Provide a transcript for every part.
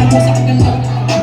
mo sa akin lang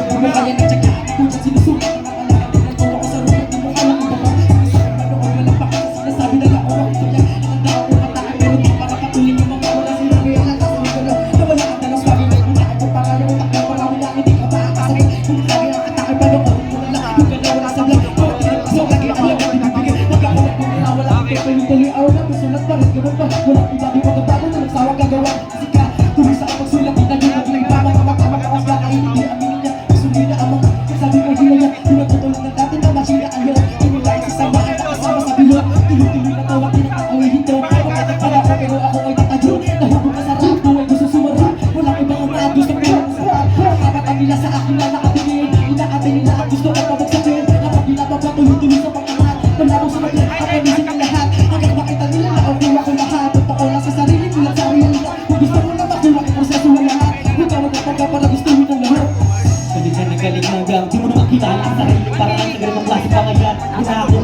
Kung mo kaya ng tsaga Kung dyan sinusulat ng mga lahat Tinagawa ko sa rumit Di mo kaya ang iba pa Sinisakit na noon walang pakit Sa sinasabi na ako ang kaya Naganda ako matake Pero di para patuloy yung mga wala sinabi Ang lang kasi ko lang Na wala ang talang swabe May una at yung pangalan Utak na marami lang Hindi ka makakasakit Kung lagi ang atake pa noon Muna lang Yung ganda wala sa vlog Kung tinagpasok lagi ang lang At binibigay Nagkakulat kung wala ang pepe Yung tuloy araw na Masulat pa rin Ganun pa Walang iba di magbabago Na nagsawang gagawa Kasi ka tuloy sa pagsulat Naging iba Mga makawas ka Ay hindi aminin niya Sulit na ang mga Kasabi ko sila niya Pinagtutulong ng dati na masira ang loob Inulay sa samahan Nakasama sa bilog Tuloy-tuloy na tawag Pinakakawihin to Pagkatak para ko Pero ako ay tatadyo Nahubog ka sa rap Buhay gusto sumara Walang ibang umaat Gusto ko lang sa rap Nakakatan nila sa akin na nakatingin Inaatay nila at gusto ko pabagsakin Kapag binababa Tuloy-tuloy sa pangangat Malabong sa maglang Ako nisin ang lahat Hanggang makita nila na Kuha ko lahat Totoo lang sa sarili Kulang sa realidad Kung gusto mo na makuha Ang proseso ang lahat Huwag ka magkataga Para gusto mo ng lahat Galing na nagaling hanggang Di mo na makilala ang sarili Paraan sa ganang klase pangayan Gina ako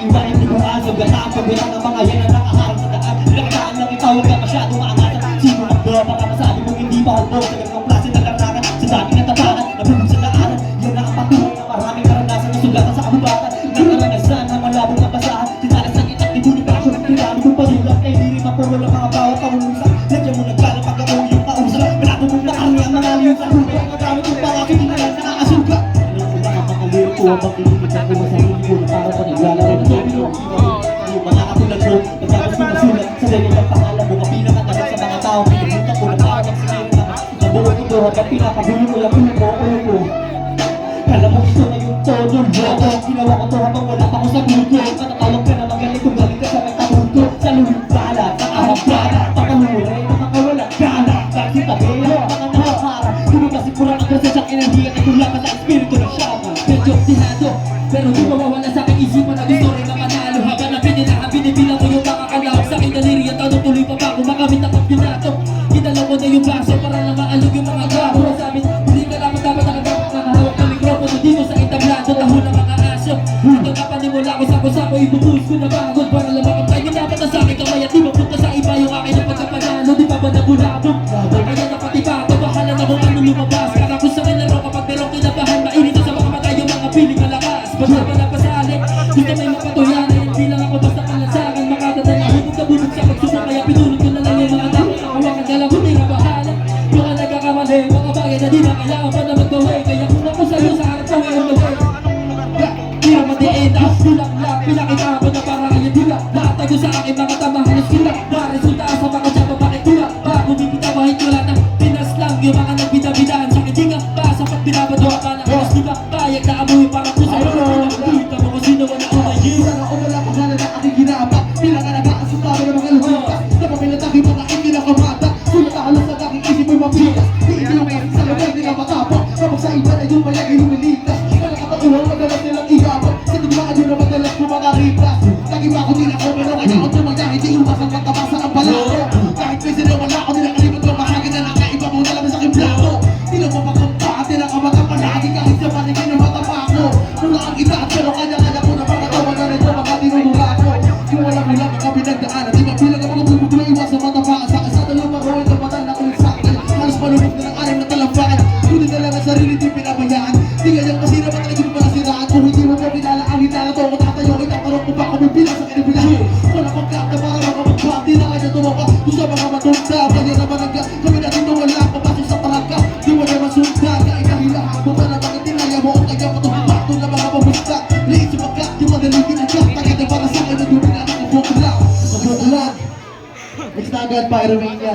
Iwan hindi ko asog Gataan pagbilang ng mga yan Ang nakaharap sa daan Nakataan lang ikaw Huwag ka masyadong maangatan Sino magdo Baka masabi mong hindi pa handa Sa ganang klase na larakan Sa daming natapakan Nabulog sa daanan Yan na ang patunay Na maraming karanasan Na sugatan sa kabubatan Nakaranasan Na malabong napasahan Sinalas ng itak Di bunig ako Tinami kong padulang Kaya hindi rin mapuro ng mga bawat pangulusan Lagyan mo nagkala Pag ako yung kausap Malabo mong nakarni ang mga liyon Sa huli Ang nagamit kong pangaso Di na lang nakakasuga Alam ko ba ang mga liyon ko Ang pagkilipitan ko sa sarili ko Na para pa naglalaro ng domino Yung mga katulad ko Nagkakos ko masulat Sa ganyan ang pangalan mo Kapilang at sa mga tao Pinabutan ko na parang ang sinira Nabuhay ko Hanggang pinakabulo ko lang Ulo ko Kala mo ito na yung todo Boto Ginawa ko to habang wala pa ko sa buto Matatawag ka na magaling Kung galing ka sa nagtabuto Sa luwing bala Nakarap bala Pakamuray Nakakawala Gala Bakit tabi Mga nakakara Kung kasi kurang ang proses ang enerhiya Na tulak ka sa espiritu ng siyama Medyo optihado Pero di mawawala sa aking isipan Na gusto rin na manalo Habang na pininahan Binibilang ko yung mga kalahok Sa aking daliri At tanong tuloy pa ba Kung makamit ang pagpinato Kinalaw ko na yung baso Para na maalog yung mga grabo Sa amin Hindi ka lamang dapat nakagawak Nakahawak ng mikropono Dito sa entablado Taho ng mga aso Ito napanimula ko Sako-sako Ibubuhos ko na bagod Para lamang ang tayo Dapat na sa aking kamay At di mapunta sa iba Yung akin ang pagkapanalo Di pa ba nabulabog Kaya napatibato Bahala na kung ano lumabas Kala ko sa kinaro Kapag merong kinabahan Mainit sa mga mata Yung mga piling malakas Basta pa na pasalik Gusto may mapatuyanan Hindi lang ako basta kalansakan Makatadala Hubog na bulog sa pagsuko Kaya pinulog ko na lang yung mga tao Nakawakan ka lang Hindi nga bahala Yung ka nagkakamali Mga bagay na di na kailangan pa na mag-away Kaya kung ako sa'yo sa harap ko ngayon na way Di na matiin Tapos tulak-lak Pinakita ko na para kayo dila Lahat tayo sa akin mga tamahalos sila Naresulta sa mga tsaba bakit tula Bago bibitawahit ko lahat ng Pinas lang Yung mga nagbida-bidahan sa akin Di nga pa sa pagpinabadoa ka na alas Di ba bayag na amoy para ko sa'yo Kita mo kung sino mo na umayin Sana ako wala pangalan na aking ginaba Bilang na nag-aasutama ng mga luhita Napapilatagi mga ikinakamata Sulat ahalos sa aking isip mo'y mabigas Iinom ka sa lugar nila matapang Kapag sa iba na yung mayagay lumilitas Walang kapatuhan madalas nilang iyabang Sa digmaan yun na madalas mo mga ritas Nag-iba ko din ako pero kaya ako tumagya Hindi umasang katabasa ang palako Kahit may sinawala ako nila kalimot ko Mahagin na nakaiba mo nalang sa aking plato Di lang mapakampa at tinakamatang palagi Kahit sa paningin na matapa ko Mula ang itaat pero kanya-kanya ko na pagkatawa na rin ko Mga tinunura ko Yung wala mo lang ang kabinagdaan At iba bilang ang mga bubog na iwas sa matapaan Sa kasada lang maroon ng mata na kulit sa akin Halos malubog na ng aring na talampakan Kunin na lang ang sarili di pinabayaan Di ganyang masira matalagin pa nasiraan Kung hindi mo pa pinala ang hitala to Kung tatayo itatarong ko pa kung bilang sa kinibilang Wala pang kapta para makapagpati na kanya tumapa Doon sa mga matunda Kanya naman ang kami natin na wala Papasok sa tarangka Di wala masunda Kaikahilahan mo ka na bakit tinaya mo Ang kanya patuhapak Doon na mga pabusta Liit sa pagkat Yung madaling ginagkat Tagad para sa akin na dumina ng kabuklat Kabuklat Next na agad Pyromania